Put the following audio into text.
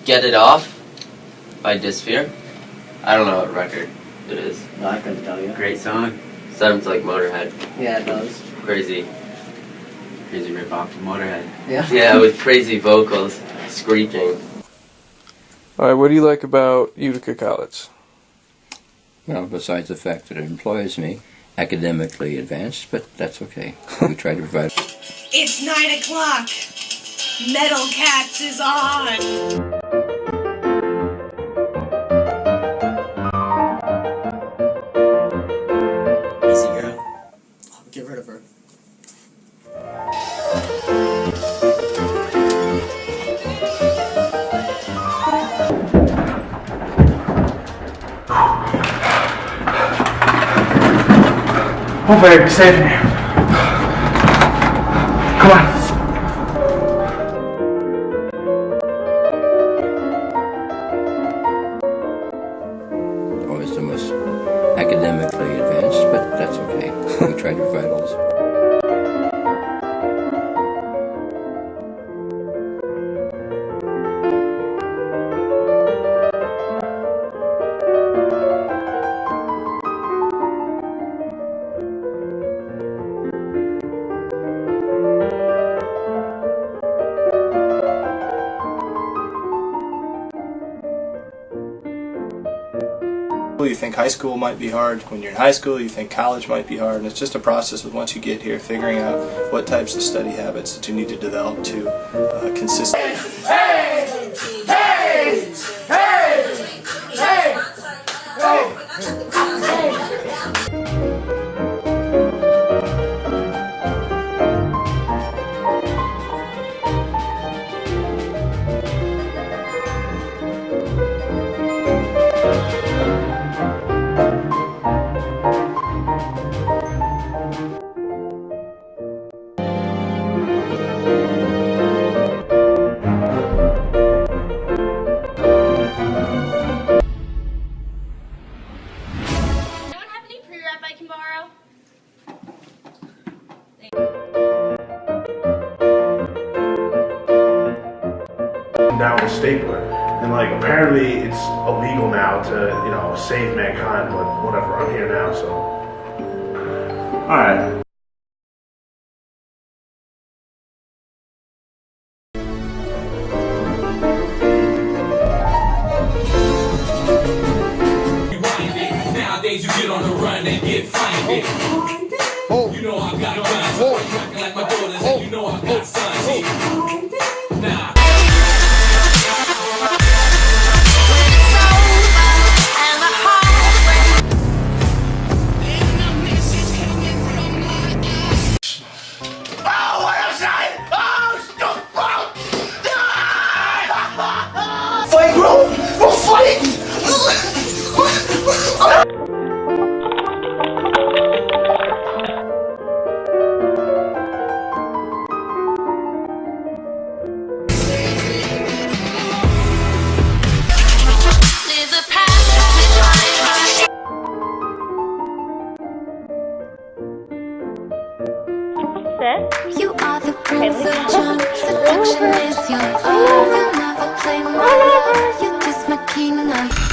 Get It Off by Dysphere. I don't know what record it is. No, I couldn't tell you. Great song. Sounds like Motorhead. Yeah, it does. Crazy. Crazy rip-off of Motorhead. Yeah. Yeah, with crazy vocals, screeching. Alright, what do you like about Utica College? Well, besides the fact that it employs me, academically advanced, but that's okay. We try to provide... It's 9 o'clock. Metal Cats is on. Easy girl. Get rid of her. Hopefully I'll be safe in here. Come on. Always the most academically advanced, but that's okay. We try to provide all this. You think high school might be hard. When you're in high school, you think college might be hard. And it's just a process of once you get here, figuring out what types of study habits that you need to develop to consistently. Hey! Hey! Hey! Hey! Hey! I can borrow? Down with stapler, and like apparently it's illegal now to, you know, save mankind, but whatever, I'm here now, so alright. Nowadays you get on the run and get finded. You know I got guns, rockin' like my daughters, and you know I got sons. Nah. Fight, bro! We'll fight! You are the prince of John. Seduction is your all. You'll never play my love. You're just my king of